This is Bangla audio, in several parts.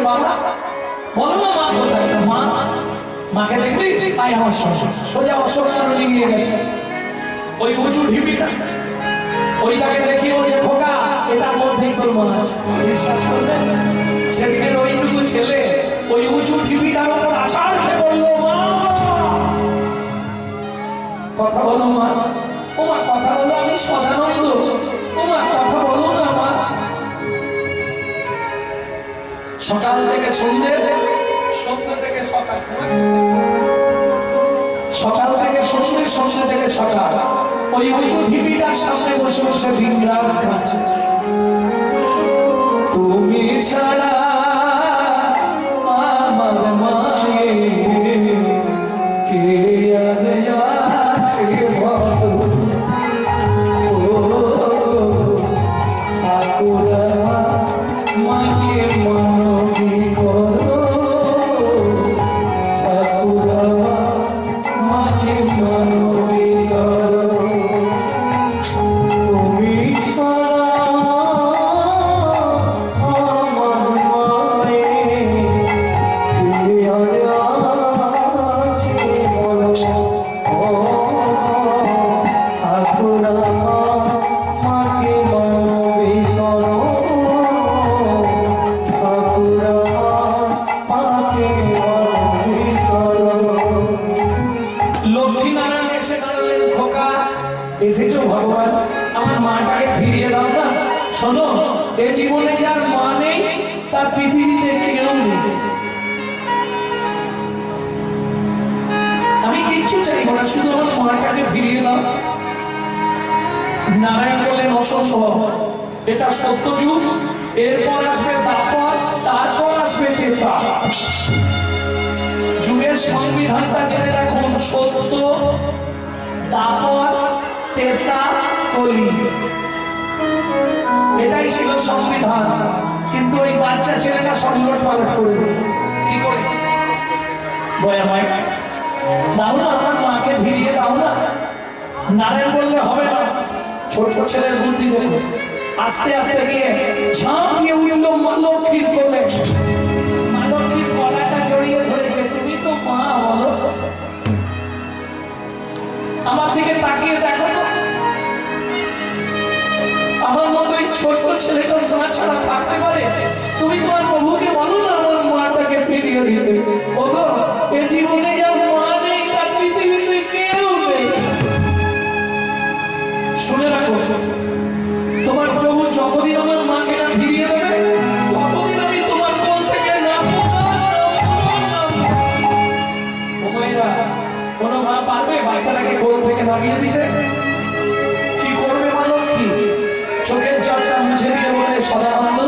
বাবা বলো না মা কোথায়? মা মাকে দেখবি? আয় আমার সঙ্গে। সোজা অশোক চন্দ্র নিয়ে গেছে ওই উঁচু ঢিপিটা, ওইটাকে দেখি বলছে খোকা এটার মধ্যেই তোর মন আছে। বিশ্বাস করবে সেদিনের ওইটুকু ছেলে ওই উঁচু ঢিপিটার উপর আছাড় খেয়ে বললো মা কথা বলো মা। ও মা কথা বলো, আমি সদানন্দ। ও মা কথা বলো না মা। সকাল থেকে সন্ধ্যে, সন্ধ্যে থেকে সকাল, সকাল থেকে সন্ধ্যে, সন্ধ্যে থেকে সকাল ওই উঁচু ঢিপিটার সামনে বসে বসে দিন রাত কাটছে। তুমি ছাড়া আমার মায়ের কে আছে বলো? ও ঠাকুরা মাকে মানবী করো, ঠাকুরা মাকে মানবী করো। তুমি ছাড়া আমার মায়ের কে আছে বলো? ও ঠাকুরা মাকে মানবী করো, ঠাকুরা মাকে মানবী করো। লক্ষ্মীনারায়ণ এসে দাঁড়ালেন, খোকা এসেছো ভগবান, আমার মাটাকে ফিরিয়ে দাও না। শোনো, এ জীবনে যার মা নেই তার পৃথিবীতে কেউ নেই। আমি কিচ্ছু চাইবো না, শুধু আমার মাটাকে ফিরিয়ে দাও। নারায়ণ বললেন অসম্ভব, এটা সত্য যুগ, এরপর আসবে তারপর, তারপর আসবে তেতা। যুগের সংবিধানটা জেনে রাখুন, সত্য, তারপর, তেতা, কলি, এটাই ছিল সংবিধান। কিন্তু ওই বাচ্চা ছেলেটা সংকট পালট করে দিল। কি করে? দয়া মাই দাও না, আমার মাকে ফিরিয়ে দাও না। নারায়ণ বললে হবে না, ছোট ছেলের বুদ্ধি ধরে আস্তে আস্তে গিয়ে ঝাঁপিয়ে উঠল মা লক্ষ্মীর কোলে। মা লক্ষ্মীর গলাটা জড়িয়ে ধরেছে, তুমি তো মা, বলো আমার দিকে তাকিয়ে দেখো তো, আমার মতো এই ছোট ছেলেটা মা ছাড়া থাকতে পারে? তুমি তোমার প্রভুকে বলো না আমার মাটাকে ফিরিয়ে দিতে। ওগো, এ জীবনে যার মা নেই তার পৃথিবীতে কেউ নেই। শুনে রাখো, তোমার প্রভু যতদিন আমার মাকে না ফিরিয়ে দেবে ততদিন আমি তোমার কোল থেকে নামবো না। ও মায়েরা, কোনো মা পারবে বাচ্চাটাকে কোল থেকে নামিয়ে দিতে? কি করবে মা লক্ষ্মী? চোখের জলটা মুছে দিয়ে বলে সদানন্দ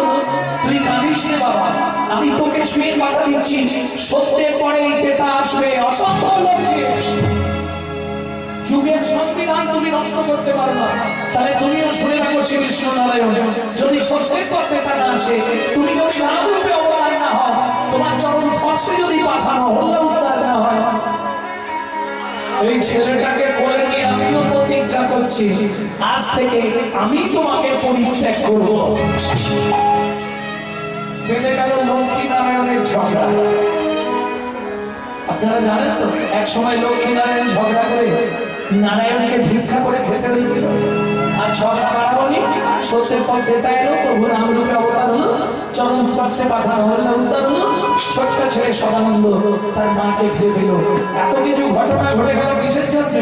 তুই কাঁদিস রে বাবা, আমি তোকে ছুঁয়ে কথা দিচ্ছি, সত্যের পরেই তেতা আসবে। অসম্ভব লক্ষ্মী, যুগের সংবিধান তুমি নষ্ট করতে পারো না। তাহলে তুমিও শুনে রাখো শ্রী কৃষ্ণনারায়ণ, যদি সত্যের পর তেতা না আসে, তুমি যদি রামরূপে অবতার না হয়, তোমার চরণ স্পর্শে যদি পাশানো হল্লা উদ্ধার না হয়, এই ছেলেটাকে কোলে নিয়ে আমিও প্রতিজ্ঞা করছি, আজ থেকে আমি তোমাকে পরিত্যাগ করব। বেঁধে গেল লক্ষ্মীনারায়ণের ঝগড়া। আপনারা জানেন তো, এক সময় লক্ষ্মীনারায়ণ ঝগড়া করে নারায়ণকে ভিক্ষা করে খেতে হয়েছিল। আর ঝগড়া বাড়াবনি, সত্যের পর তেতা এলো, প্রভু রামরূপে অবতার হলো, চরণ স্পর্শে পাঠানো হল্লা উদ্ধার হলো, ছোট্ট ছেলে সদানন্দ তার মাকে ফিরে পেল। এত কিছু ঘটনা ঘটে গেল কিসের জন্য?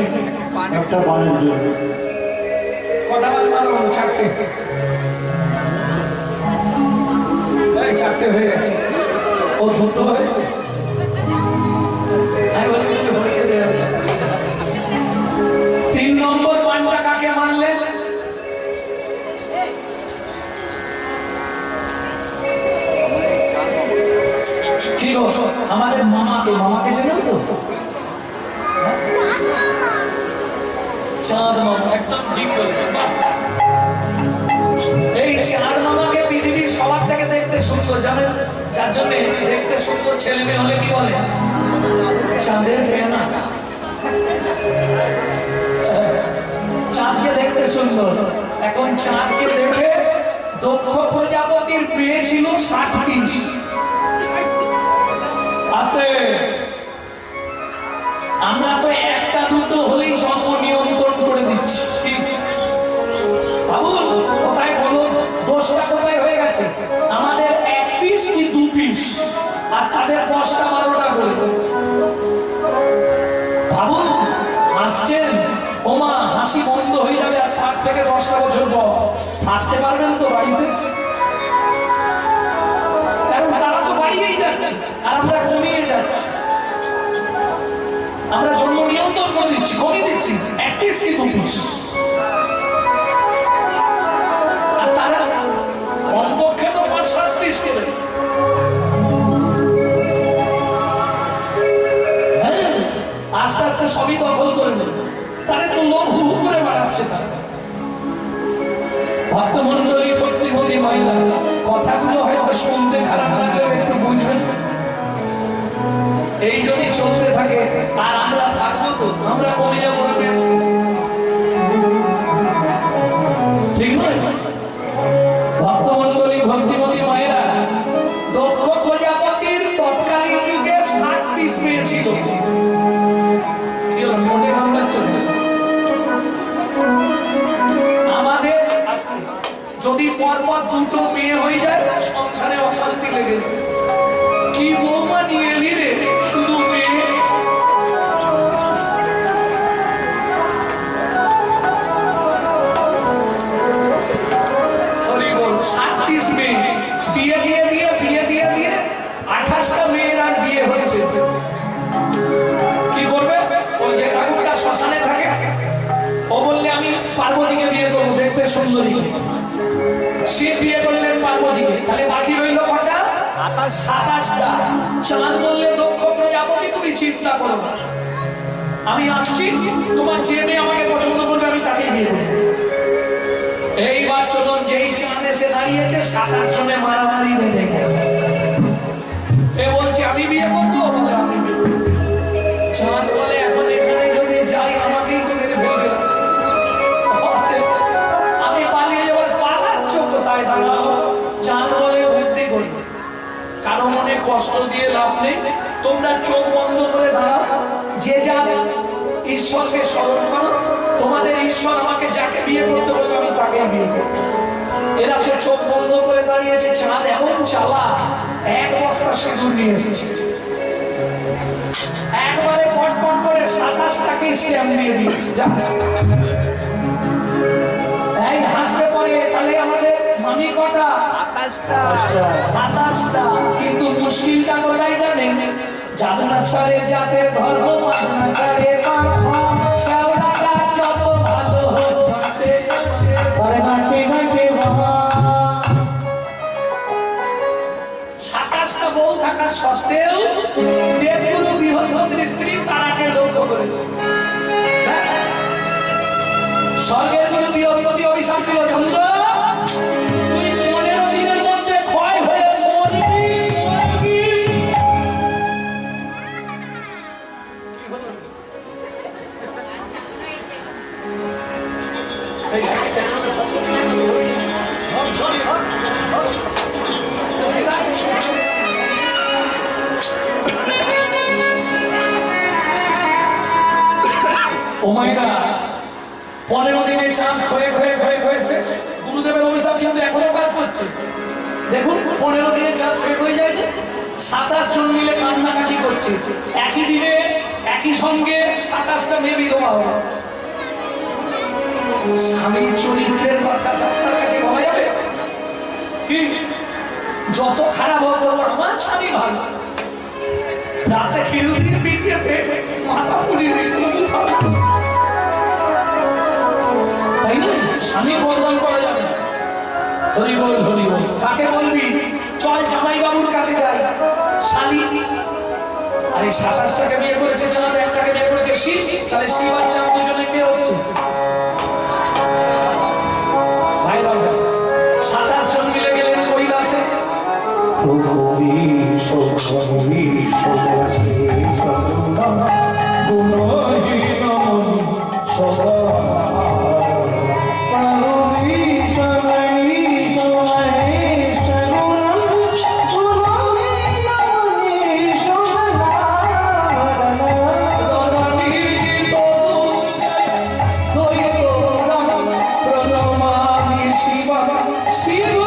একটা বাণের জন্য। কটা বান মারো? চারটে। চারটে হয়ে গেছে, ও দুটো হয়েছে। তিন নম্বর বানটা কাকে মারলেন? কি গো, আমাদের মামাকে। মামাকে চেনেন তো? চাঁদ মামা, একদম ঠিক বলেছে। এই চাঁদ মামাকে পৃথিবীর সবার থেকে দেখতে সুন্দর, জানেন? যার জন্য দেখতে সুন্দর ছেলে মেয়ে হলে কি বলে? চাঁদের মেয়ে। চাঁদকে দেখতে সুন্দর। এখন চাঁদকে দেখে দক্ষ প্রজাপতির পেয়ে ছিল 60 পিস। পিস কি 2 পিস, আর তাদের 10টা 12টা করে। ভাবুন, হাসছেন, ওমা হাসি বন্ধ হয়ে যাবে আর 5 থেকে 10টা বছর পর থাকতে পারবেন তো বাড়িতে? কারণ তারা তো বাড়িয়েই যাচ্ছে আর আমরা কমিয়ে যাচ্ছি। আমরা জন্ম নিয়ন্ত্রণ করে দিচ্ছি, কমিয়ে দিচ্ছি 1 পিস কি 2 পিস, আর তারা কমপক্ষে তো 5-7 পিস করে। আস্তে আস্তে সবই দখল করে নেবে, তাদের তো লোক হু হু করে বাড়াচ্ছে। তারা ভক্তমন্ডলী প্রতিমন্ত্রী মহিলা, কথাগুলো হয়তো শুনতে খারাপ লাগলেও একটু বুঝবেন। এই যদি চলতে থাকে আর আমরা থাকবো তো আমরা কমে যাবো, ঠিক নয়? ভক্তমন্ডলী ভক্তিমতী মায়েরা, দক্ষ প্রজাপতির তৎকালীন যুগে 7 পিস মেয়ে ছিল। মোটে কামড়াচ্ছে আমাদের। যদি পরপর 2টো মেয়ে হয়ে যায় সংসারে অশান্তি লেগে যায়। কি বৌমা নিয়ে এলি রে, শুধু মেয়ে? 7 পিস মেয়ে, বিয়ে দিয়ে 28টা মেয়ের আর বিয়ে হচ্ছে। কি করবে? ওই যে ঠাকুরটা শ্মশানে থাকে, ও বললে আমি পার্বতীকে বিয়ে করবো, দেখতে সুন্দরী, সে বিয়ে করলেন পার্বতীকে, তাহলে বাকি রইল কটা? 27টা। চাঁদ বললে দক্ষ প্রজাপতি তুমি চিন্তা করো না, আমি আসছি, তোমার যে মেয়ে আমাকে পছন্দ করবে আমি তাকে বিয়ে করবো। এইবার চলুন, যেই চাঁদ এসে দাঁড়িয়েছে 27 জনে মারামারি বেঁধে গেছে। এ বলছে আমি বিয়ে করবো, বলে আমি বিয়ে করবো। চাঁদ বলে এখন এখানে যদি যাই আমাকেই তো মেরে ফেলবে, আমি পালিয়ে যাবার, পালাচ্ছ কোথায়? দাঁড়াও। চাঁদ বলে বুদ্ধি করি, কারো মনে কষ্ট দিয়ে লাভ নেই, তোমরা চোখ বন্ধ করে দাঁড়াও, যে যা ঈশ্বরকে স্মরণ করো, তোমাদের ঈশ্বর আমাকে যাকে বিয়ে করতে বলবে আমি তাকে বিয়ে করবো। এরা তো চোখ বন্ধ করে দাঁড়িয়েছে। চাঁদ এমন চালাক, 1 বস্তা সিঁদুর নিয়ে এসেছে, একবারে পটপট করে 27টাকে স্ট্যাম্প দিয়ে দিয়েছে। এই হাসতে পারে, তাহলে আমাদের মামি কটা? 27টা। কিন্তু মুশকিলটা কোথায় জানেন? জাদুনাচারে জাতের ধর্ম, মাদনাচারে শ্যাওলাটা যত ভালো ঘটে ঘটে ঘটে বাবা। 27টা বউ থাকা সত্ত্বেও দেবগুরু বৃহস্পতির স্ত্রী তারাকে লক্ষ্য করেছে। স্বর্গের গুরু বৃহস্পতি অভিশাপ ছিল, চন্দ্র তুই 15 দিনের মধ্যে ক্ষয় হয়ে মরবি। ও মায়েরা, 15 দিনের চাঁদ হয়ে শেষ। গুরুদেবের অভিশাপ কিন্তু এখনো কাজ করছে। দেখুন, 15 দিনের চাঁদ শেষ হয়ে যায়, 27 জন মিলে কান্নাকাটি করছে। একই দিনে একই সঙ্গে 27টা মেয়ে বিধবা হলো। স্বামীর চরিত্রের কথা আপনার কাছে বলা যাবে কি? যত খারাপ হোক বলবো আমার স্বামী ভালো, রাতে খেল দিয়ে পিটিয়ে মাথা পুড়িয়ে তাই না? স্বামী বদনাম করা যাবে। হরি বল হরি বল। কাকে বলবি? চল জামাই বাবুর কাছে যাই, শালি। আরে 27টাকে বিয়ে করেছে চাঁদ, একটাকে বিয়ে করেছে শিব, তাহলে শিব আর চাঁদ দুজনে কে হচ্ছে? 27 জন মিলে গেলেন কৈলাসে। শিব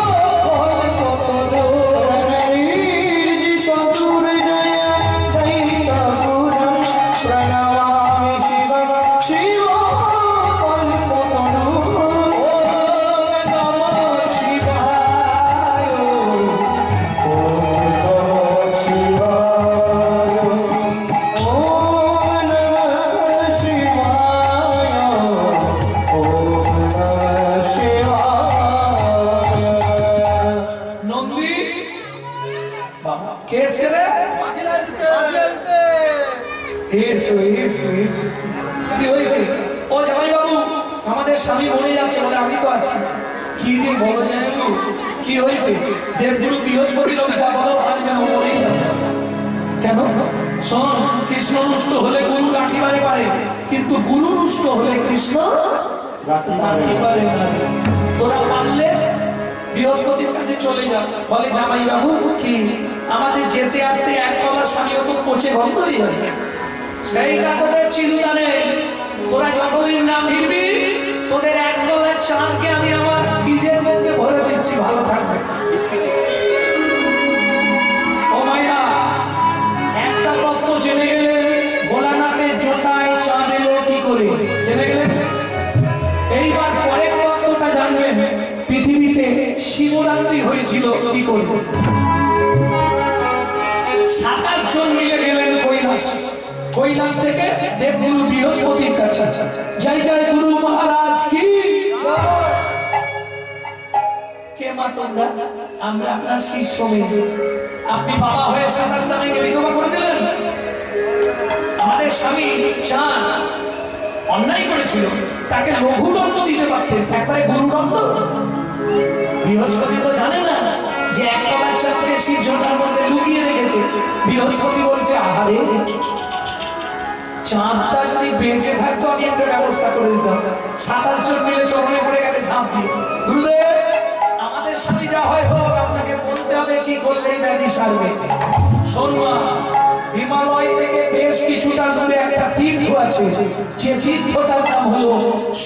কে এসছে রে? এসো এসো এসো। কি হয়েছে? ও জামাই বাবু, আমাদের স্বামী মরে যাচ্ছে বলে আমি তো আছি। কি যে বলো জানো, কি হয়েছে? দেবগুরু বৃহস্পতির অভিশাপ বলো, আজ যেন মরেই যাবে। কেন? শোন, কৃষ্ণ রুষ্ট হলে গুরু রাখি বারে পারে, কিন্তু গুরু রুষ্ট হলে কৃষ্ণ রাখি বারে না। তোরা পারলে বৃহস্পতির কাছে চলে যা। বলে জামাই বাবু, কি আমাদের যেতে আসতে এক কলার স্বামীও তো পচে বন্ধ হয়ে যাবে। সেইটা তোদের চিন্তা নেই, তোরা যতদিন না ফিরবি তোদের এক কলার চাঁদকে আমি আমার ফ্রিজের মধ্যে ভরে দিচ্ছি, ভালো থাকবে। ও মাইরা, একটা তত্ত্ব জেনে গেলে ভোলানাথের জোটায় চাঁদ এলো কি করে, জেনে গেলে। এইবার পরের তত্ত্বটা জানবেন, পৃথিবীতে শিবরাত্রি হয়েছিল কি করে। 27 জন মিলে গেলেন কৈলাস, কৈলাস থেকে দেবগুরু বৃহস্পতির কাছে। জয় জয় গুরু মহারাজ কি। কে মা তোমরা? আমরা আপনার শিষ্য মেয়ে। আপনি বাবা হয়ে 27টা মেয়েকে বিধবা করে দিলেন। আমাদের স্বামী চাঁদ অন্যায় করেছিল, তাকে লঘুদণ্ড দিতে পারতেন, একবারে গুরুদণ্ড। বৃহস্পতি তো জানে না যে এক কলার চাঁদকে শিষ্যটার মধ্যে লুকিয়ে রেখেছে। বৃহস্পতি বলছে, আহারে চাঁদটা যদি বেঁচে থাকতো আমি একটা ব্যবস্থা করে দিতাম। 27 জন মিলে চরণে পড়ে গেছে ঝাঁপ দিয়ে। গুরুদেব, আমাদের স্বামী যা হয় হোক, আপনাকে বলতে হবে কি করলেই ব্যাধি সারবে। শোনমা, হিমালয় থেকে বেশ কিছুটা দূরে একটা তীর্থ আছে, যে তীর্থটার নাম হলো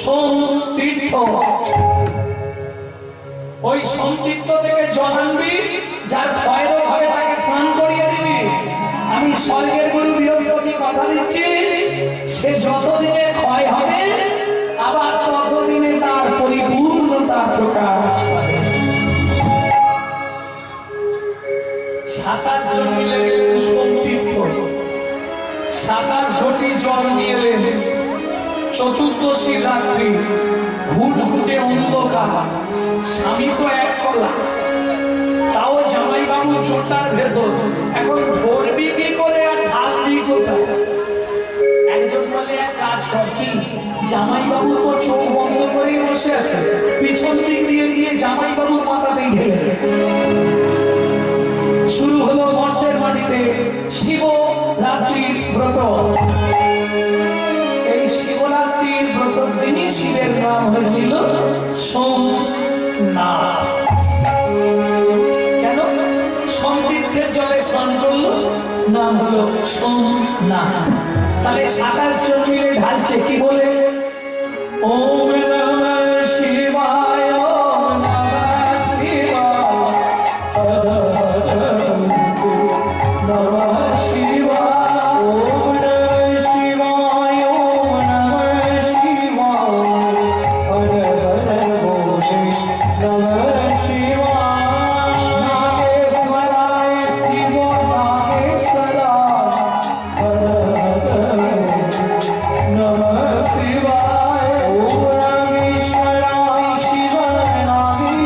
সোম তীর্থ। ওই সোম তীর্থ থেকে জল আনবি, যার ক্ষয়রোগ হবে তাকে স্নান করিয়ে দিবি। আমি স্বর্গের গুরু বৃহস্পতি কথা দিচ্ছি, সে যতদিনে ক্ষয় হবে আবার ততদিনে তার পরিপূর্ণতা প্রকাশ পাবে। 27 জন মিলে গেলেন সোম তীর্থ, 27 ঘটি জল নিয়ে এলেন। চতুর্দশী রাত্রি, ঘুটঘুটে অন্ধকার, স্বামী তো এক কলা, তাও জামাই বাবু চোটার ভেতর। এখন ধরবি কি করে আর ঢালবি কোথায়? একজন বলে এক কাজ কর, কি জামাই বাবু তো চোখ বন্ধ করেই বসে আছে, পিছন দিক দিয়ে গিয়ে জামাই বাবুর মাথাতেই ঢেলে দে। শুরু হলো মর্তের মাটিতে শিবরাত্রির ব্রত। এই শিবরাত্রির ব্রত দিনই শিবের নাম হয়েছিল সোমনাথ। কেন? সোম তীর্থের জলে স্নান করলো, নাম হলো সোমনাথ। তাহলে 27 জন মিলে ঢালছে কি বলে? ওম নমঃ শিবায়, ওম নমঃ শিবায়, নমঃ শিবায়, ওম নমঃ শিবায়, ওম নমঃ শিবায়, নমঃ শিবায়, নাগেশ্বরায় শিব নাগেশ্বরায়, নমঃ শিবায়, ওম নাগেশ্বরায় শিব নাগেশ্বরায়,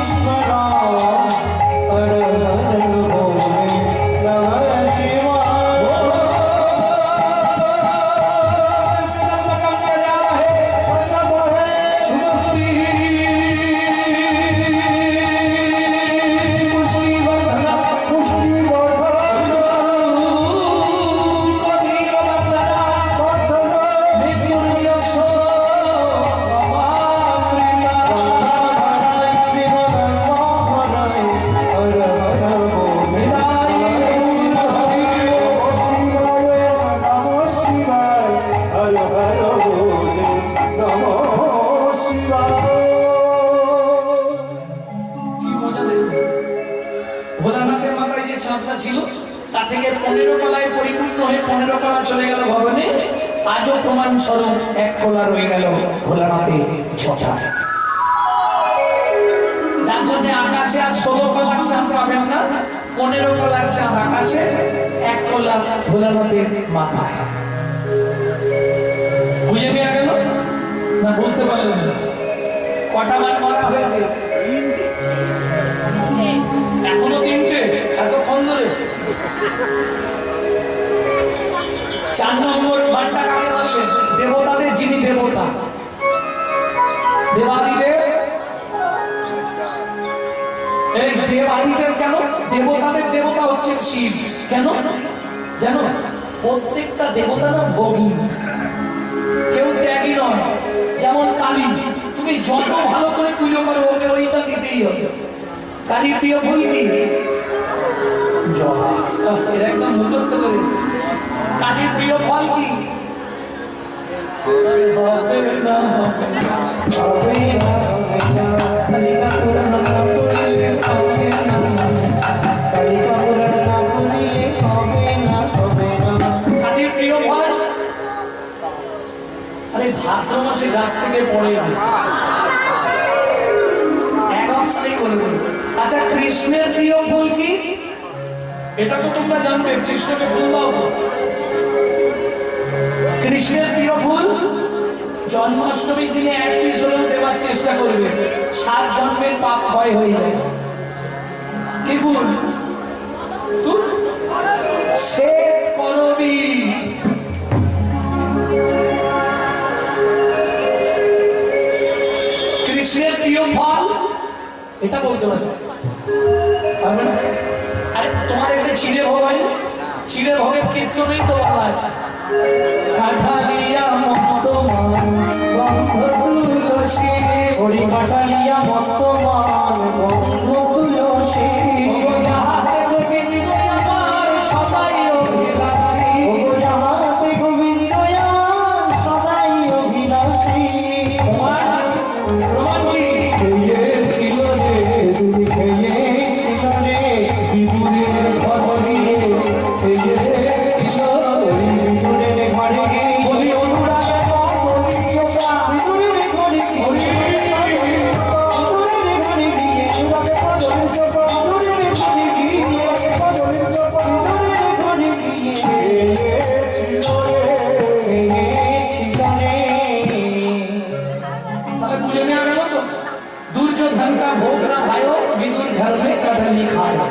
ভোলানাথের মাথায় যে চাঁদটা ছিল তা থেকে 15 কলায় পরিপূর্ণ হয়ে 15 কলা চলে গেল ভবনে। আজও প্রমাণ স্বরূপ এক কলা রয়ে গেল ভোলানাথের ছটা। যার জন্য আকাশে আর 16 কলার চাঁদ পাবেন না, 15 কলার চাঁদ আকাশে, এক কলা ভোলানাথের মাথায়। বুঝে নেওয়া গেল না? বুঝতে পারলেন না? কটা মান মারা হয়েছে? এখনো 3টে, এতক্ষণ ধরে চার নম্বর ঘরটা কাকে বলবেন? দেবতাদের যিনি দেবতা, দেবাদিদেব। এই দেবাদিদেব কেন? দেবতাদের দেবতা হচ্ছেন শিব। কেন জানো? প্রত্যেকটা দেবতা না ভোগী, কেউ ত্যাগী নয়। যেমন কালী, তুমি যত ভালো করে পুজো করো ওকে ওইটা দিতেই হবে। কালীর প্রিয় ফুল কি? জবা। এরা একদম মুখস্থ করে এসেছে। কালীর প্রিয় ফল কি? কালীর প্রিয় ফল? আরে ভাদ্র মাসে গাছ থেকে পড়ে এক অবস্থায় বলে দেবে। আচ্ছা, কৃষ্ণের প্রিয় ফুল কি? এটা তো তোমরা জানবে। কৃষ্ণকে ফুল দাও তো। কৃষ্ণের প্রিয় ফুল জন্মাষ্টমীর দিনে এক পিস হলেও দেওয়ার চেষ্টা করবে, 7 জন্মের পাপ ক্ষয় হয়ে যাবে। কি ফুল? শ্বেত করবী। কৃষ্ণের প্রিয় ফল এটা বলতে পারবে? আরে তোমার একটা চিড়ে ভোগ হয়, চিড়ে ভোগের কীর্তনেই তো বলা আছে, কাঠালিয়া মন্তমান গন্ধ তুলসী, হরি কাঠালিয়া মন্তমান গন্ধ তুলসী, ও যাহাতে গোবিন্দ আমার সদাই অভিলাষী, ও যাহাতে গোবিন্দ আমার সদাই অভিলাষী। প্রমাণ কি? খেয়েছিল রে তুমি, খেয়েছিল রে বিপুরের ঘর গিয়ে, খেয়েছিল ওই বিপুরের ঘরে গিয়ে, বলি অনুরাগে বলি চোখা বিপুরের ঘরে গিয়ে, বিপুরের ঘরে গিয়ে অনুরাগে বলি চোখা বিপুরের ঘরে গিয়ে, বিপুরের ঘরে গিয়ে খেয়েছিল রে, খেয়েছিল রে। তাহলে বুঝে নেওয়া গেল তো? दुर्योधन का भोग न खायो, विदुर घर में कदली खायो।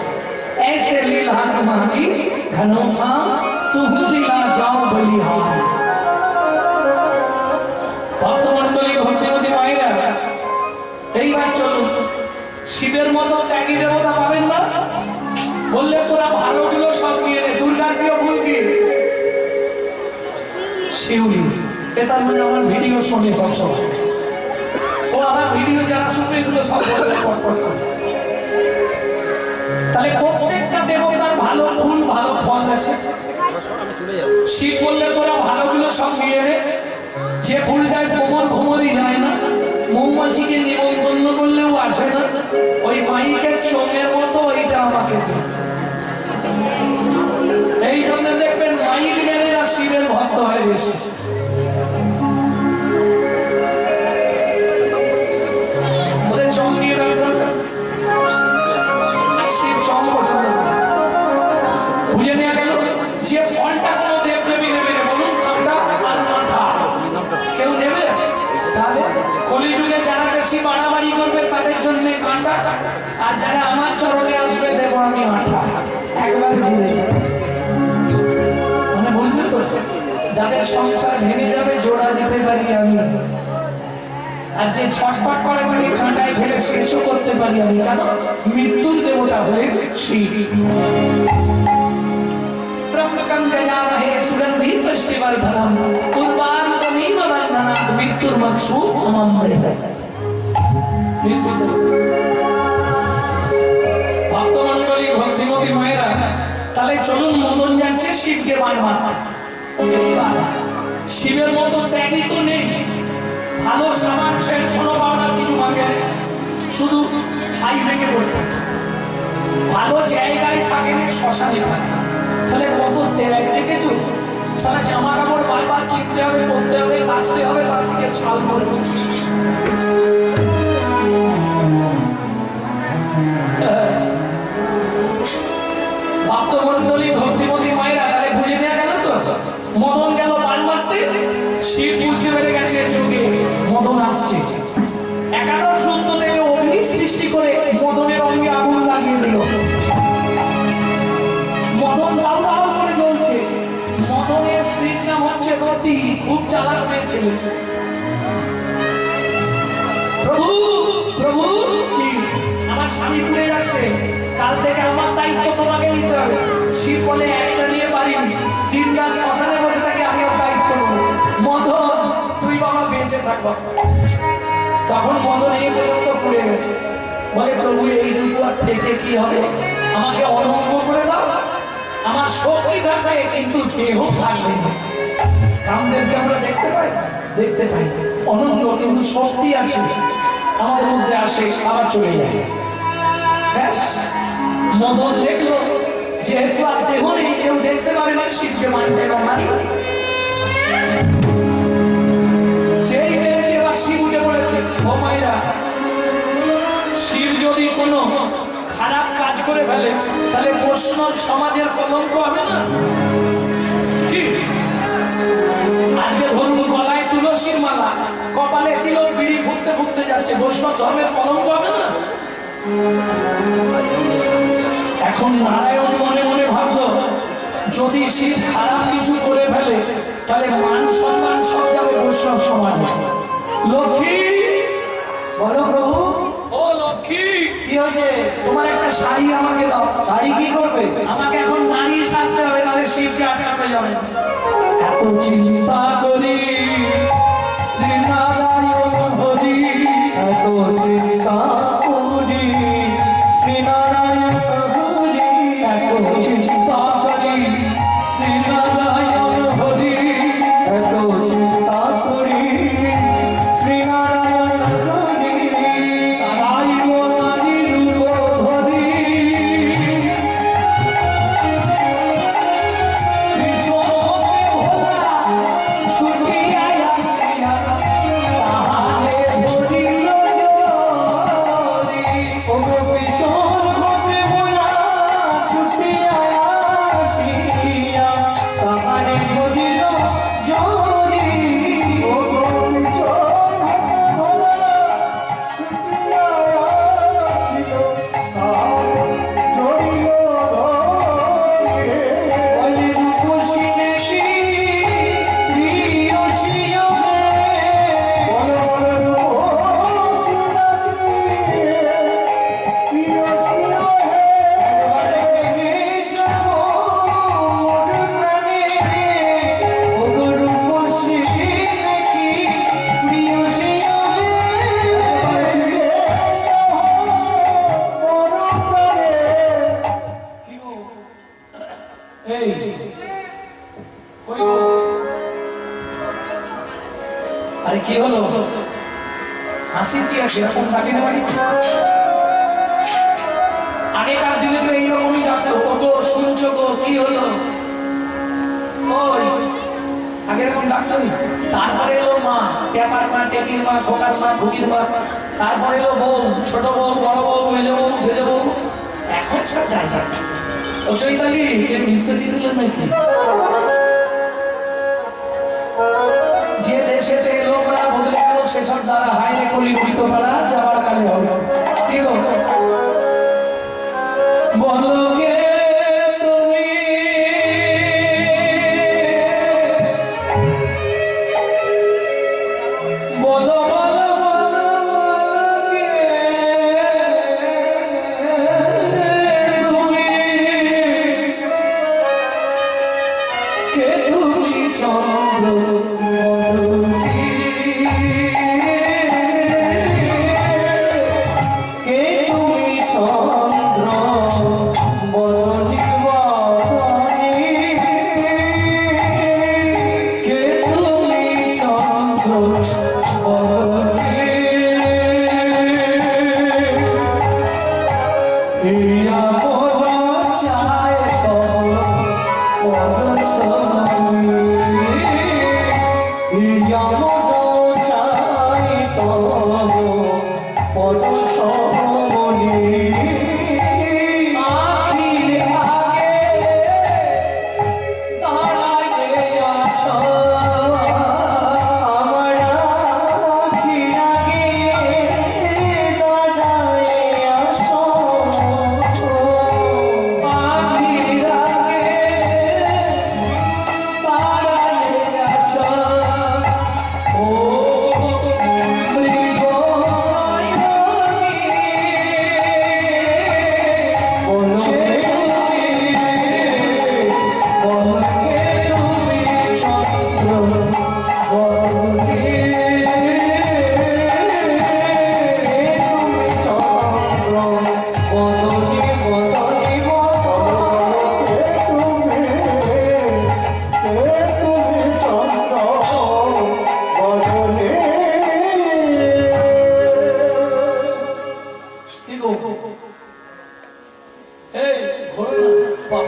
ऐसे लीला तुम्हारी घनौसा, तुहु लीला जाओ बलिहार। ভক্তমণ্ডলী, ভক্তিমতী মায়েরা, এইবার চলুন। শিবের মতো ত্যাগী দেবতা পাবেন না? বললে তোরা ভালোগুলো সব নিয়ে নে। দুর্গার প্রিয় ফুল কি? শিউলি। এটা মানে আমার ভিডিও শোনে সবসময়। ও আমার ভিডিও যারা শুনবে এগুলো সব বলছে পটপট করে। তাহলে প্রত্যেকটা দেবতার ভালো ফুল ভালো ফল আছে। শিব বললে তোরা ভালোগুলো সব নিয়ে নে। যে ফুলটায় কোমর ভোমরই যায় না, মৌমাছিকে নিমন্ত্রণ করলেও আসে না, ওই মাইকের চোখের মতো ওইটা আমাকে দে। এই জন্য দেখবেন মাইক মেরেরা শিবের ভক্ত হয় বেশি। যে ফলটা কোনো দেবদেবী নেবে বলুন, কাঁটা আর মাথা কেউ নেবে? তাহলে কলিযুগে যারা বেশি বাড়াবাড়ি করবে তাদের জন্য কাঁটা, আর যারা আমার চরণে আসবে দেবো আমি মাথা। একবারে ঘুরে মানে বুঝলে তো? যাদের সংসার ভেঙে যাবে জোড়া দিতে পারি আমি, আর যে ছটফট করে মানে কাঁটায় ফেলে শেষও করতে পারি আমি। কেন? মৃত্যুর দেবতা হয়ে শিব। সুগন্ধি পুষ্টিবর্ধনম পূর্বান্তমিব বন্ধনাৎ মৃত্যুর্মক্ষু অমৃত। ভক্তমণ্ডলী, ভক্তিমতী মায়েরা, তাহলে চলুন মদন যাচ্ছে শিবকে বান মারতে। শিবের মতো ত্যাগী তো নেই। ভালো সামান সেন শোনো পাওনার কিছু মাকে শুধু ছাই থেকে বসে, ভালো জায়গায় থাকেন, শ্মশানে থাকে। তাহলে কত ত্যাগ দেখেছো? সারা জামা কাপড় বারবার কিনতে হবে, পরতে হবে, কাচতে হবে, তার দিকে ছাল করে। ভক্তমণ্ডলী, ভক্তিমতী মায়েরা, তাহলে বুঝে নেওয়া গেল তো? মদন গেল বান মারতে, শিব বুঝতে পেরে গেছে চোখে মদন আসছে। একাদশ রুদ্র থেকে অগ্নি সৃষ্টি করে মদনের অঙ্গে আগুন লাগিয়ে দিল। বলেছিলেন, প্রভু প্রভু কি আমার স্বামী ভুলে যাচ্ছে, কাল থেকে আমার দায়িত্ব তোমাকে নিতে হবে। শিব বলে একটা নিয়ে পারিনি, দিন রাত শ্মশানে বসে থাকি, আমি ওর দায়িত্ব নেবো। মদন তুই বাবা বেঁচে থাকবো। তখন মদন এই পর্যন্ত পুড়ে গেছে, বলে প্রভু এইটুকু আর থেকে কি হবে, আমাকে অনঙ্গ করে দাও, আমার শক্তি থাকবে কিন্তু দেহ থাকবে না। কামদেবকে আমরা দেখতে পাই, দেখতে পাই অনঙ্গ কিন্তু শক্তি আছে আমাদের মধ্যে, আসে আবার চলে যায়। ব্যাস মদন দেখলো যেহেতু আর দেহ নেই, কেউ দেখতে পারে না, শিবকে মানতে এবং মানি যেই বেড়েছে বা শিব উঠে পড়েছে। ও মায়েরা, শিব যদি কোনো খারাপ কাজ করে ফেলে তাহলে বৈষ্ণব সমাজের কলঙ্ক হবে না কি? আজকে ধরুন গলায় তুলসীর মালা, কপালে তিলক, বিড়ি ফুটতে ফুটতে যাচ্ছে, বৈষ্ণব ধর্মের কলঙ্ক হবে না? এখন নারায়ণ মনে মনে ভাবলো যদি শিব খারাপ কিছু করে ফেলে তাহলে মান সম্মান সব যাবে বৈষ্ণব সমাজে। লক্ষ্মী বলো প্রভু। ও লক্ষ্মী কি হয়েছে? তোমার একটা শাড়ি আমাকে দাও। শাড়ি কি করবে? আমাকে এখন নারী সাজতে হবে, নাহলে শিবকে আটকানো যাবে। এত চিন্তা করি শ্রীনারায়ণ হরি, এত চিন্তা করি শ্রীনারায়ণ হরি, এত চিন্তা করি শ্রীনারায়ণ হরি, এত চিন্তা করি শ্রীনারায়ণ হরি, তারাই নারী রূপ ধরি, ভোলা ছুটিয়া আসিয়া তাহারে ধরিল জরি, ও পিছন হতে ভোলা ছুটিয়া আসিয়া তাহারে ধরিল জরি, ও পিছন হতে ভোলা ছুটিয়া আসিল তাহারে ধরিল জরি, বলে রূপসী দেখি প্রিয় শিও হে, বলে বলে রূপসী দেখি প্রিয় শিও হে, বলে যাব মোর প্রাণে, ও রূপসী দেখি প্রিয় শিও হে, বলে যাব মোর প্রাণে। এই কই গো? আরে কি হলো? হাসি কি আছে? এরকম থাকে না বাড়ি? আগেকার দিনে তো এইরকমই ডাকতো, ওগো শুনছো গো কি হলো? ওই আগে এরকম ডাকতো না। তারপরে এলো মা, ট্যাপার মা, টেকির মা, খোকার মা, খুকির মা, তারপরে এলো বউ, ছোট বউ, বড় বউ, মেজো বউ, সেজো বউ, এখন সব জায়গা। ও চৈতালি কে মিশে দিয়ে দিলেন নাকি? যে দেশেতে লোকরা বদলে গেল সেসব দ্বারা হাইরে কলি উল্টো পাড়া যাবার কালে হবে। কি গো বলো কে তুমি, বলো বলো বলো বলো কে তুমি, কে তুমি চন্দ্র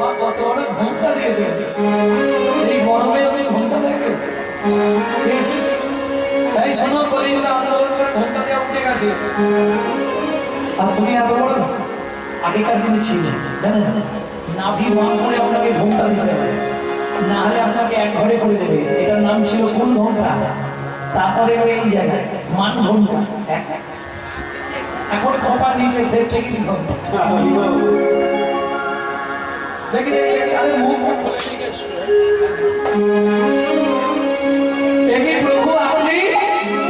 বাবা কত বড় ঘন্টা দিয়েছে, এই গরমে আপনি ঘন্টা দেখবেন? তাই শোনো, কলিযুগে আন্দোলন করে ঘন্টা দেওয়া উঠে গেছে। আর তুমি এত বড় আগেকার দিনে ছিল জানেন, নাভি মান করে আপনাকে ঘন্টা দিতে হবে, না হলে আপনাকে এক ঘরে করে দেবে। এটার নাম ছিল কোন ঘন্টা, তারপরে এই জায়গায় মান ঘন্টা। এখন খপার নিচে সেফ থেকে ঘন্টা। দেখি দেখি, আরে মুখ বলে ঠিক আছে। দেখি প্রভু আপনি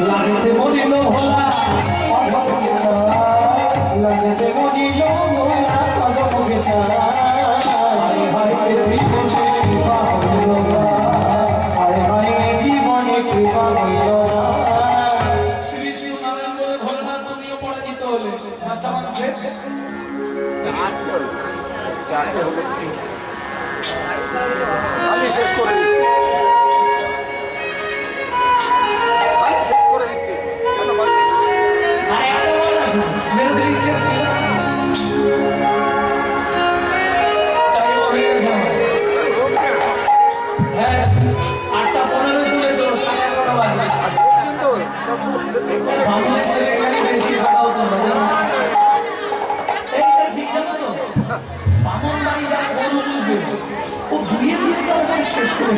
লাগতে বলিল ভোলা, লাগতে বলিল ভোলা, পদমুখে ছাড়া হায় হায় জীবনে কৃপা হইল না, হায় হায় জীবনে কৃপা হইল না। শ্রী শ্রী নারায়ণ বলে ভোলানাথ তুমিও পরাজিত হলে। পাঁচটা মান শেষ, চারটে হলে আমি শেষ করে দিচ্ছি, আমি শেষ করে দিচ্ছি। মেরে দিলি শেষ হ্যাঁ, 8:15 তুলে চলো, 11:30 বাজে। বামুনের ছেলে খালি বেশি খাওয়া হতো না জানো, এইটা ঠিক জানো তো? বামুন বাড়ি যা গরু বুঝবে, ও ধুয়ে ধুয়ে তার শেষ করে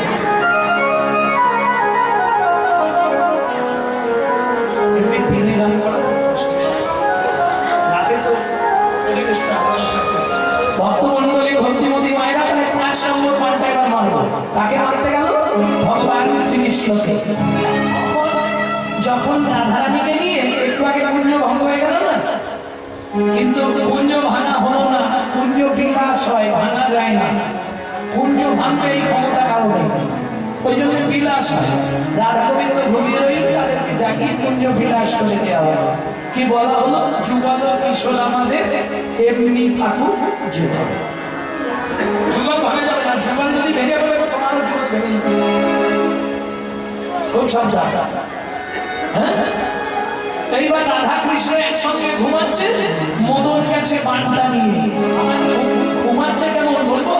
এমনি দিনে গান করা কষ্ট, রাতে তো পরিবেশটা ভক্তমন্ডলী ভক্তিমতী মায়েরা তাহলে 5 নম্বর পাল্টা এবার মানবো। কাকে মানতে গেল? ভগবান শ্রীকৃষ্ণকে। যখন রাধারানীকে নিয়ে একটু আগে পুণ্য ভঙ্গ হয়ে গেল না, কিন্তু পুণ্য ভাঙা হলো না, পুণ্য বিলাস হয়, ভাঙা যায় না। পুণ্য ভাঙবে এই ক্ষমতা কারো নেই, ওই জন্য বিলাস হয়। রাধা গোবিন্দ ঘুমিয়ে রইল, তাদেরকে জাগিয়ে পুণ্য বিলাস করে দেওয়া হয়। কি বলা হলো? যুগল কিশোর আমাদের এমনি থাকুক যুগল। যুগল ভাঙা যাবে না, যুগল যদি ভেঙে পড়ে তোমারও যুগল ভেঙে যাবে। খুব সাবধান। হ্যাঁ, এইবার রাধা কৃষ্ণ একসঙ্গে ঘুমাচ্ছে, মদন গেছে বানটা নিয়ে। ঘুমাচ্ছে কেমন বলবো?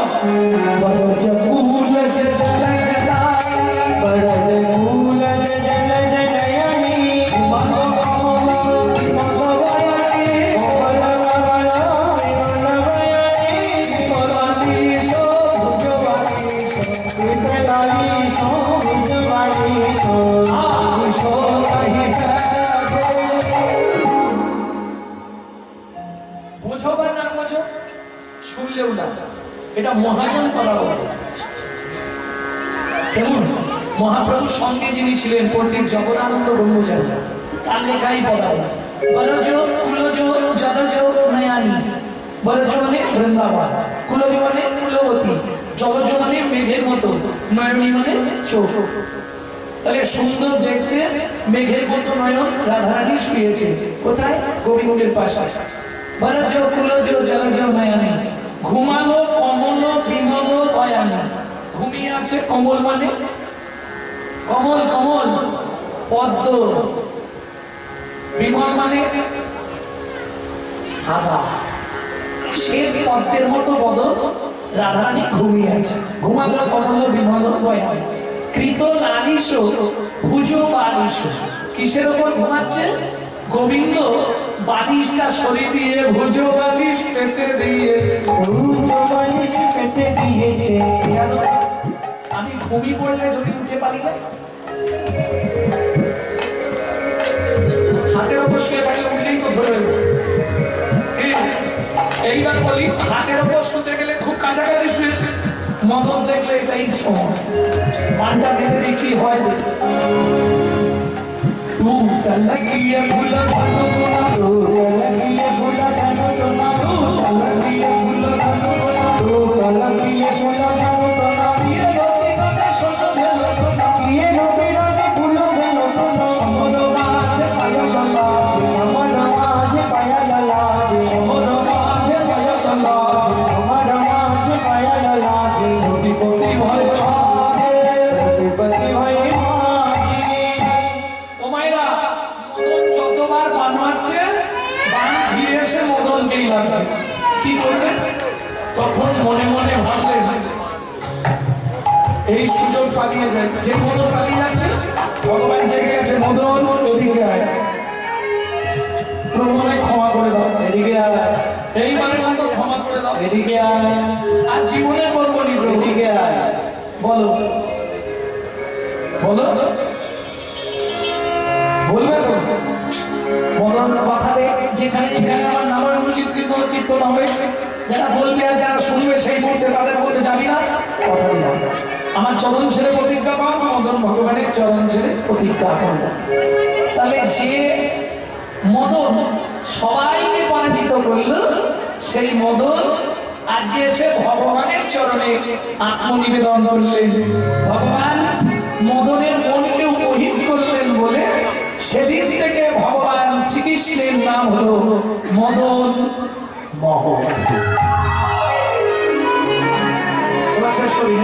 বোঝো বা না বোঝো, শুনলেও না, এটা মহাজন করা হবে। কেমন? মহাপ্রভুর সঙ্গে যিনি ছিলেন পণ্ডিত জগদানন্দ ব্রহ্মচারী, তার লেখাই পদাবলী। বরজ কুলজ জলজ নয়ানি, বরজ মানে বৃন্দাবন, কুলজ মানে কুলবতী, জলজ মানে মেঘের মতো, নয়নী মানে চোখ। তাহলে সুন্দর দেখতে মেঘের মতো নয়ন রাধারানী শুয়েছে কোথায়? গোবিন্দের পাশে। বরজ কুলজ জলজ নয়ানি, ঘুমালো কমল বিমল দয়ানি। ঘুমিয়ে আছে কমল মানে কমল, কমল পদ্ম। বিমল মানে সাদা, শ্বেত পদ্মের মতো বদন রাধারানী ঘুমিয়ে আছে। ঘুমালো কমল বিমল দয়ানি, কৃত লালিশ ভুজ বালিশ। কিসের ওপর ঘুমাচ্ছে? গোবিন্দ বালিশটা সরিয়ে দিয়ে ভুজ বালিশ পেতে দিয়েছে। আমি ঘুমিয়ে পড়লে যদি উঠে পারি না, হাতের ওপর শুয়ে থাকলে উঠলেই তো ধরে নেব। এইবার বলি, হাতের ওপর শুতে গেলে খুব কাছাকাছি শুয়েছে, মদন দেখলে এটাই সময়, পানটা পেতে দেখি হয়। লাগিয়ে ফুলা ভালো না, লাগিয়ে ফুলা জানো তো না, লাগিয়ে ফুলা ভালো না, লাগিয়ে ফুলা জানো তো না, বিয়ে লোকে কথা শত ভালো তো না, বিয়ে লোকে রাতে ফুলো ভালো তো না, সমদ মাঝে পায়া গলা, সমদ মাঝে পায়া গলা, সমদ মাঝে পায়া গলা, সমদ মাঝে পায়া গলা, যদি পতি ভয় ভাগে, যদি পতি ভয় কি করবে? তখন মনে মনে ভাববে এই সুযোগ পালিয়ে যায়। যে মদন পালিয়ে যাচ্ছে, ভগবান জেগে গেছে, মদন ওদিকে আয়, প্রভুকে ক্ষমা করে দাও, এদিকে আয়, এইবারের মতো ক্ষমা করে দাও, এদিকে আয়, আর জীবনে করবো নি প্রভু। এদিকে আয়। বলো বলো, বলবে তো? মদন কথা দে, যেখানে যেখানে আমার নামের কীর্তন কীর্তন হবে, যারা বলবে আর যারা শুনবে সেই মুহূর্তে তাদের মধ্যে যাবি না, কথা দিলাম। আমার চরণ ছেড়ে প্রতিজ্ঞা কর, মদন ভগবানের চরণ ছেড়ে প্রতিজ্ঞা কর। তাহলে যে মদন সবাইকে পরাজিত করল, সেই মদন আজকে এসে ভগবানের চরণে আত্মনিবেদন করলেন। ভগবান মদনের মনকে উপহিত করলেন বলে সেদিন থেকে ভগবান শ্রীকৃষ্ণের নাম হলো মদন মোহন। এবার শেষ করি।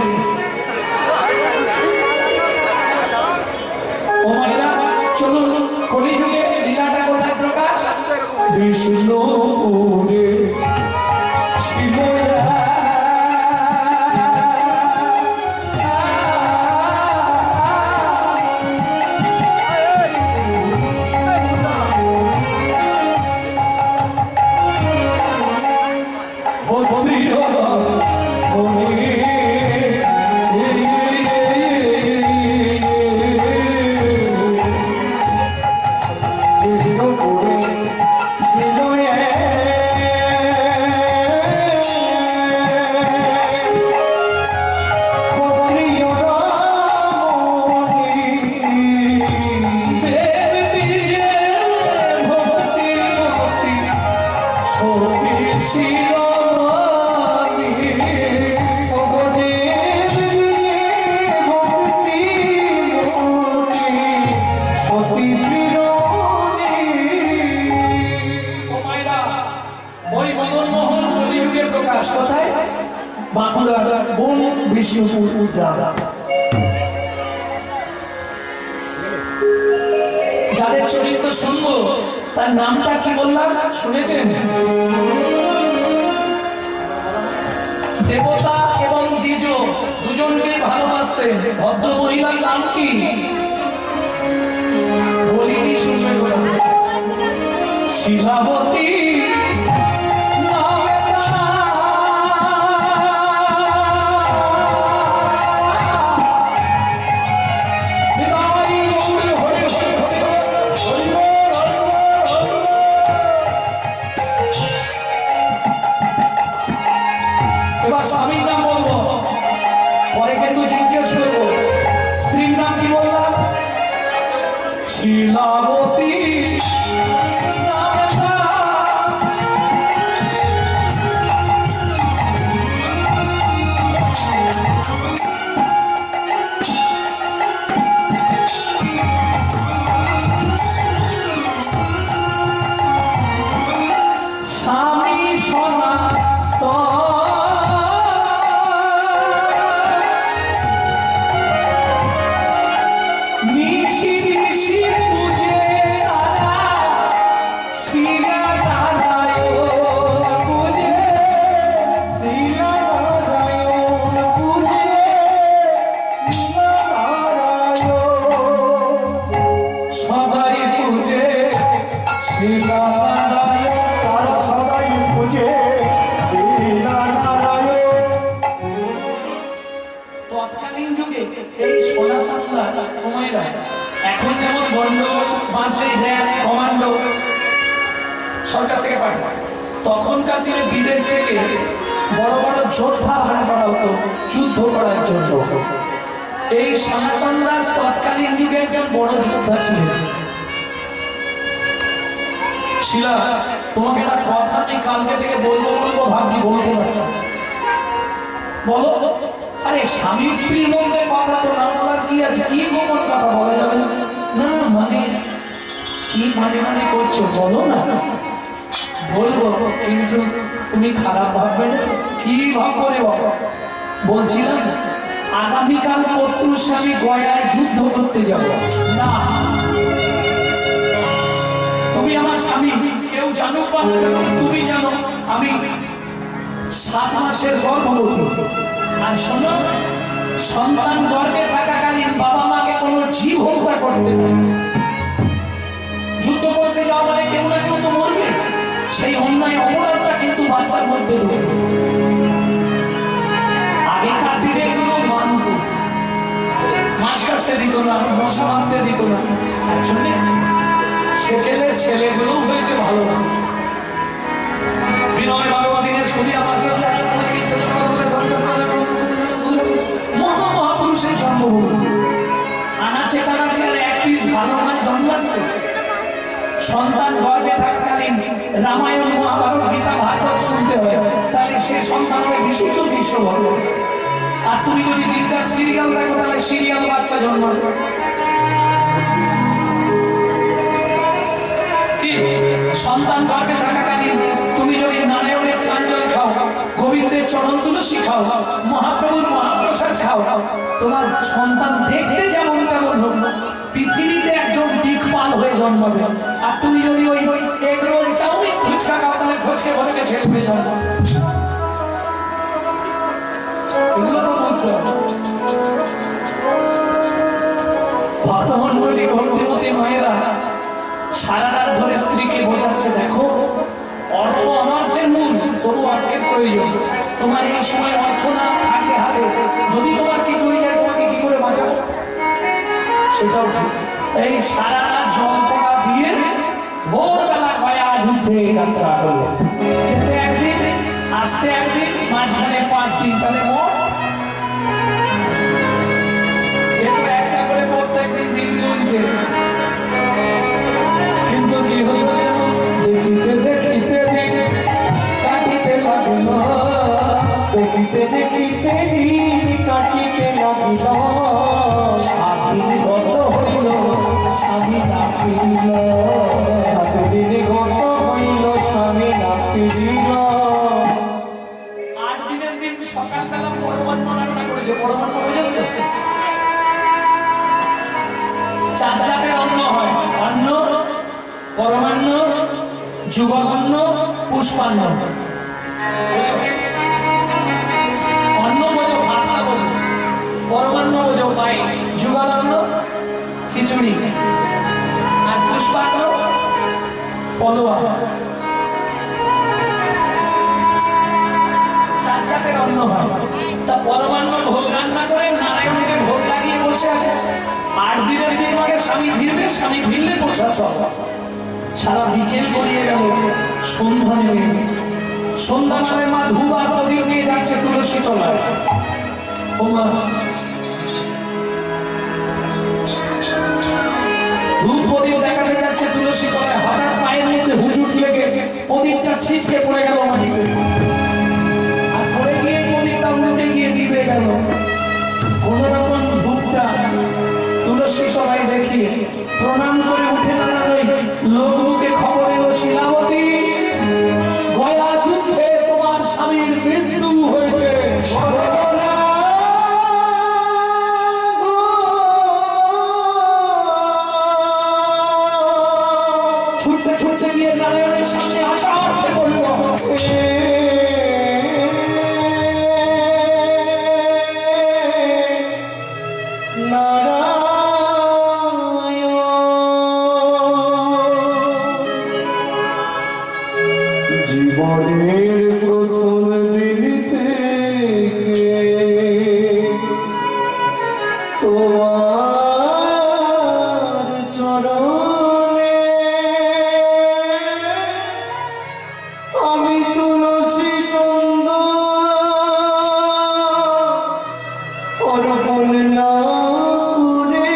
ও মায়েরা, চলুন কলিযুগে লীলাটা কোথায় প্রকাশ? বিষ্ণুপুরে ছিল যাদের চরিত্র শুনবো তার নামটা কি বললাম শুনেছেন? দেবতা এবং দ্বিজ দুজনকে ভালোবাসতেন। ভদ্র মহিলার নাম কি বলিনি, শুনবে বলে শিলাবতী। এবার স্বামীর নাম বলবো, পরে কিন্তু জিজ্ঞেস করবো স্ত্রীর নাম কি বললাম? শিলাবতী। স্বামী সনাতন তৎকালীন যুগে এই সনাতনরা সময়রা এখন যেমন গন্ডগোল বাঁধলে র্যাব কমান্ডো সরকার থেকে পাঠায়, তখনকার দিনে বিদেশ থেকে বড় বড় যোদ্ধা ভাড়া করা হতো যুদ্ধ করার জন্য। এই সনাতন দাস তৎকালীন যুগে একজন বড় যোদ্ধা ছিলেন। শিলা, তোমাকে একটা কথা আমি কালকে থেকে বলবো বলবো ভাবছি, বলতে পারছি। বলো। আরে স্বামী স্ত্রীর মধ্যে কথা তো না বলার কি আছে? কি গোপন কথা বলা যাবে না? না মানে কি মানে করছো বলো না। বলবো, কিন্তু তুমি খারাপ ভাববে না। কি ভাববো রে বাবা? বলছিলাম আগামীকাল পত্রুর স্বামী গয়ায় যুদ্ধ করতে যাব না। তুমি আমার স্বামী, কেউ জানুক বা তুমি জানো আমি 7 মাসের গর্ভবতী। আর শোনো, সন্তান গর্ভে থাকাকালীন বাবা মাকে কোনো জীব হত্যা করতে নেই। যুদ্ধ করতে যাওয়া মানে কেউ না কেউ তো মরবে, সেই অন্যায় অপরাধটা কিন্তু বাচ্চার মধ্যে ঢুকবে। আগেকার দিনে এগুলো মানত, মাছ কাটতে দিত না, মশা মারতে দিত না, তার জন্য সেকেলের ছেলেগুলো হয়েছে ভালো না। বিনয় ভগবান দিনের সুদিয়া মাসে মহাপুরুষের জন্মভূমি, আনাচে কানাচে আর এক পিস ভালো মাছ জন্মাচ্ছে। সন্তান গর্ভে থাকাকালীন রামায়ণ মহাভারত গীতা ভাগবত শুনতে হয়, তাহলে সে সন্তান হবে বিশুদ্ধ কৃষ্ণ ভক্ত। আর তুমি যদি দিনকার সিরিয়াল দেখো তাহলে সিরিয়াল বাচ্চা জন্মাবে। কি সন্তান গর্ভে থাকাকালীন তুমি যদি নারায়ণের সাঞ্জল খাও, গোবিন্দের চরণ তুলসী খাও, মহাপ্রভুর মহাপ্রসাদ খাও, তোমার সন্তান দেখতে যেমন তেমন হোক, পৃথিবীতে একজন দিকপাল হয়ে জন্মাবে। আর তুমি যদি ওই এগ রোল চাউমিন ফুচকা খাও তাহলে ফচকে ফচকে ছেলে হয়ে জন্মাবে। এগুলো তো বুঝতে হবে। ভক্তমণ্ডলী ভক্তিমতী মায়েরা সারা রাত ধরে স্ত্রীকে বোঝাচ্ছে, দেখো অর্থ অনর্থের মূল, তবু অর্থের প্রয়োজন। তোমার এই সময় অর্থ না থাকে হাতে, যদি তোমার কিছু হয়ে যায় তোমাকে কি করে বাঁচাবো, সেটাও ঠিক। এই সারা রাত জল পড়া দিয়ে ভোরবেলা গয়া যুদ্ধে যাত্রা করলেন। যেতে একদিন, আসতে একদিন, মাঝখানে 5 দিন, তাহলে মোট একটা করে প্রত্যেকদিন দিন গুনছে। কিন্তু কি হইল যেন দেখিতে দেখিতে দিন কাটিতে লাগিল, দেখিতে দেখিতে দিন কাটিতে লাগিল, 7 দিন গত হইল স্বামী না ফিরিল, 7 দিন গত হইল স্বামী না ফিরিল। 8 দিনের দিন সকালবেলা পরমান্ন রান্না করেছে। পরমান্ন বোঝেন তো? 4 জাতের অন্ন হয়, অন্ন, পরমান্ন, যুগলান্ন, পুষ্পান্ন। অন্ন বোঝো ভাতটা বোঝো, পরমান্ন বোঝো পায়েস, যুগলান্ন খিচুড়ি, আর পুষ্পান্ন পলোয়া। 4 জাতের অন্ন হয়। তা পরমান্ন ভোগ রান্না করে নারায়ণকে ভোগ লাগিয়ে বসে আছে। 8 দিনের দিন আগে স্বামী ফিরবে, স্বামী ফিরলে প্রসাদ পাবে। সারা বিকেল গড়িয়ে গেল, সন্ধ্যা নেমে গেল। সন্ধ্যা মানে মা ধূপ আর প্রদীপ নিয়ে যাচ্ছে তুলসী তলায়। ও মা, ধূপ প্রদীপ দেখাতে যাচ্ছে তুলসী তলায়, হঠাৎ পায়ের মধ্যে হুজুট লেগে প্রদীপটা ছিটকে পড়ে গেল মাটিতে। আর পড়ে গিয়ে প্রদীপটা উল্টে গিয়ে নিভে গেল। কোন রকম ধূপটা তুলসী তলায় দেখি প্রণাম করে উঠে দাঁড়ানোই লোককে খবর এলো, শিলাবতী গয়া যুদ্ধে তোমার স্বামীর মৃত্যু হয়েছে। ছুটতে ছুটতে গিয়ে নারায়ণের সামনে আসা অর্থে বলল, জীবনের প্রথম দিন থেকে তোমার চরণে আমি তুলসী চন্দ্র অর্পণ না করে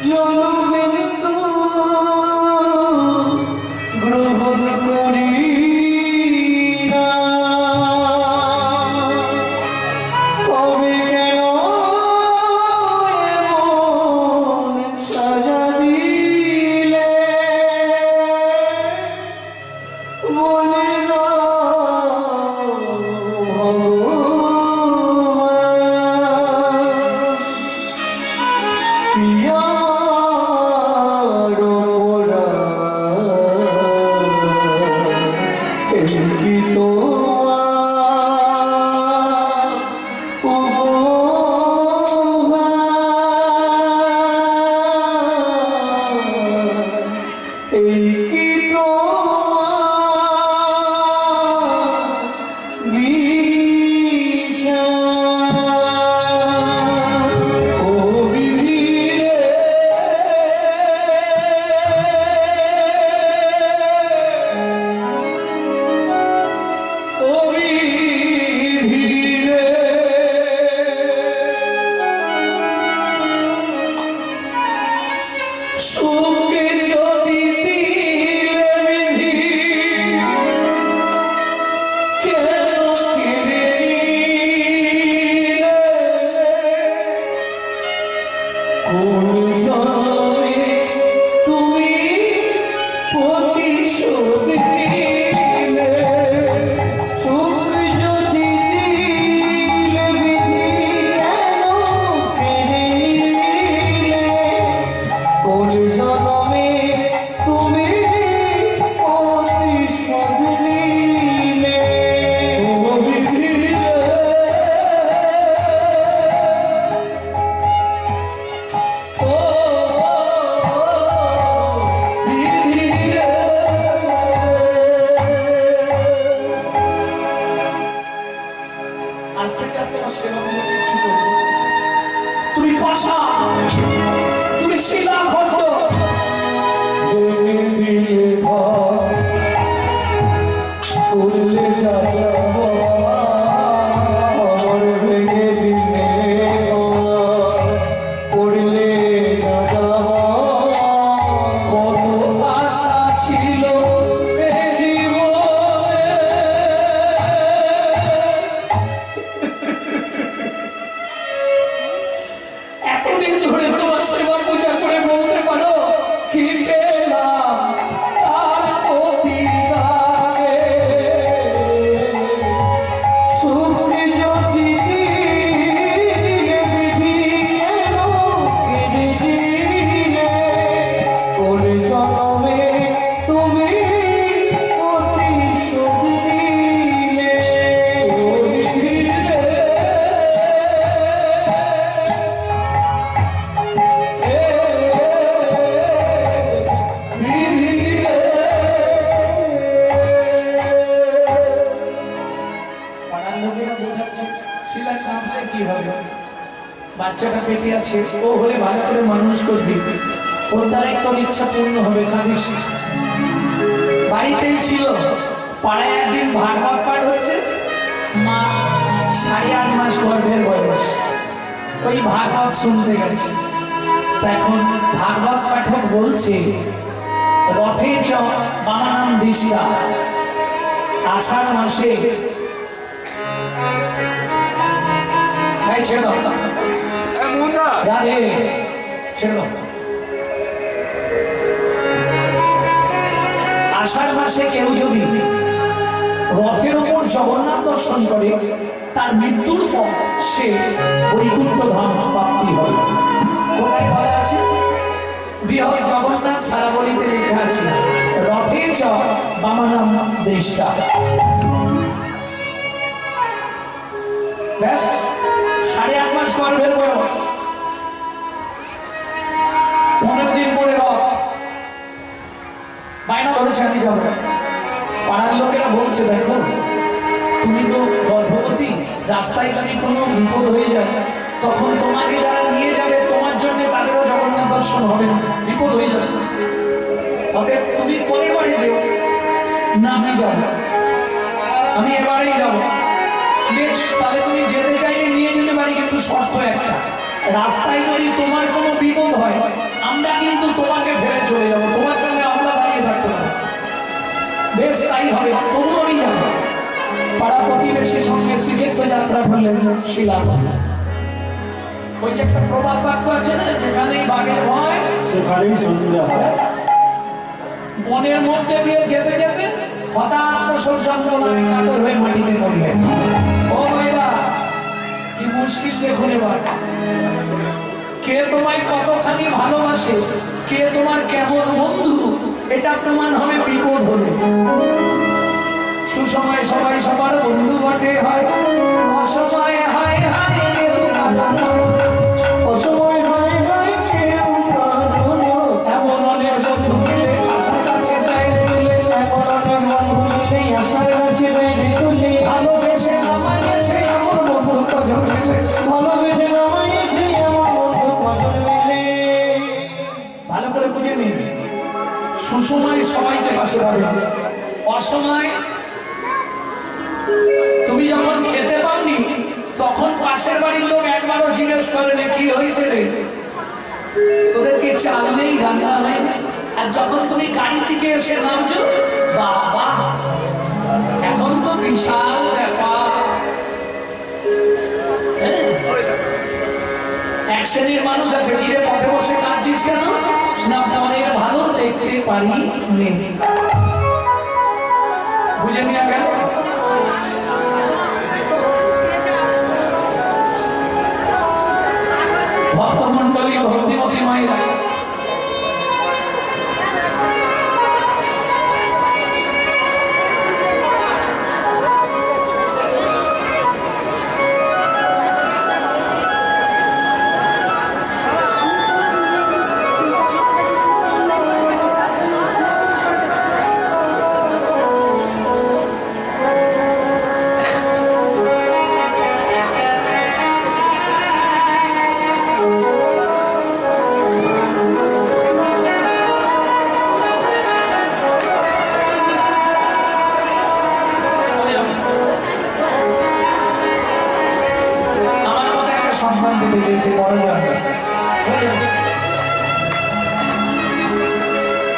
জনবিন্দু গ্রহণ করি না। তবে কেন এমন সাজা দিলে বলে না ভগবান। কি তোমার তোমার সেবা করে কিচ্ছু করবে না। তুমি পাশা, তুমি শিলা খন্ড, করলে যা আমার ভেঙে দিলে পড়লে যা কত আশা ছিল এ জীবনে, এতদিন ধরে তোমার সেবা পূজা করে বলতে পারো কি পেলাম তার প্রতিদানে। সুখ যদি দিলে বিধি কেন কেড়ে দিলে ওরে জনমে তুমি প্রতিশোধ দিলে পাড়ার লোকেরা বোঝাচ্ছে শিলা কাঁদলে কি হবে, বাচ্চাটা পেটে আছে, ও হলে ভালো করে মানুষ করবি, ওর দ্বারাই তোর ইচ্ছা পূর্ণ হবে, কাঁদিস না। বাড়িতেই ছিল, পাড়ায় একদিন ভাগবত পাঠ হচ্ছে, মা 8.5 মাস গর্ভের বয়স, ওই ভাগবত শুনতে গেছে। তা এখন ভাগবত পাঠক বলছে রথে চ বামানাম দিশা, আষাঢ় মাসে এই ছেড়ে দাও, যা রে, ছেড়ে দাও। আষাঢ় মাসে কেউ যদি রথের উপর জগন্নাথ দর্শন করে, তার মৃত্যুর পর সে বৈকুণ্ঠ ধাম প্রাপ্তি হবে। কোথায় বলা আছে? বৃহৎ জগন্নাথ সারাবলিতে লেখা আছে রথে চ বামানাম দৃষ্টা। ব্যাস 8.5 মাস গর্ভের বয়স, 15 দিন পরে রথ, বায়না ধরেছে আমি যাবো। পাড়ার লোকেরা বলছে দেখো তুমি তো গর্ভবতী, রাস্তায় যদি কোনো বিপদ হয়ে যায় তখন তোমাকে যারা নিয়ে যাবে তোমার জন্য তাদেরও জগন্নাথ দর্শন হবে না, বিপদ হয়ে যাবে। অতএব তুমি পরের বাড়ি যেও না, আমি যাবো, আমি এবারেই যাবো। বেশ, তাহলে তুমি যেতে চাইলে নিয়ে যেতে পারি, কিন্তু শর্ত একটা, রাস্তায় যদি তোমার কোনো বিপদ হয় আমরা কিন্তু তোমাকে ফেলে চলে যাবো, তোমার জন্য আমরা দাঁড়িয়ে থাকতে পারবো। বেশ তাই হবে, তবু আমি যাবো। পাড়া প্রতিবেশীর সঙ্গে শ্রীক্ষেত্র যাত্রা করলেন শিলা। ওই যে একটা প্রবাদ বাক্য আছে না, যেখানেই বাঘের ভয় সেখানেই সন্ধ্যা হয়। বনের মধ্যে দিয়ে যেতে যেতে হঠাৎ প্রসব যন্ত্রণায় কাতর হয়ে মাটিতে পড়লেন। ও ভাইরা, কি মুশকিল দেখুন এবার, কে তোমায় কতখানি ভালোবাসে, কে তোমার কেমন বন্ধু, এটা প্রমাণ হবে বিপদ হলে। সুসময় সবাই সবার বন্ধু বটে হয়, অসময়ে হায় হায় কেউ কাঁদে না। অসময় হয় হয় কেউ কাঁদো না। এমন অনেক বন্ধু মিলে আশা কাছে চাইলে তুলে, এমন অনেক বন্ধু মিলে আশার কাছে বাইরে তুলে, ভালোবেসে নামাইয়েছে এমন বন্ধু কজন মিলে। ভালোবেসে নামাইছে আমার বন্ধু কজন মিলে। ভালো করে বুঝে নিন, সুসময় সবাইকে পাশে পাবে, অসময় তুমি যখন খেতে পাওনি তখন পাশের বাড়ির লোক একবারও জিজ্ঞেস করে কি হয়েছে রে, তোদেরকে চাল নেই, রান্না হয় না। আর যখন তুমি গাড়ি থেকে এসে নামছো, বাবা এখন তো বিশাল ব্যাপার। এক শ্রেণীর মানুষ আছে, কিরে পথে বসে কাঁদছিস কেন, না পরের ভালো দেখতে পারি নে। বুঝে নিয়ে গেল। ভক্তমন্ডলী, ভক্তিমতী মায়েরা, সন্তান পেতে চেয়েছে বড় যাবে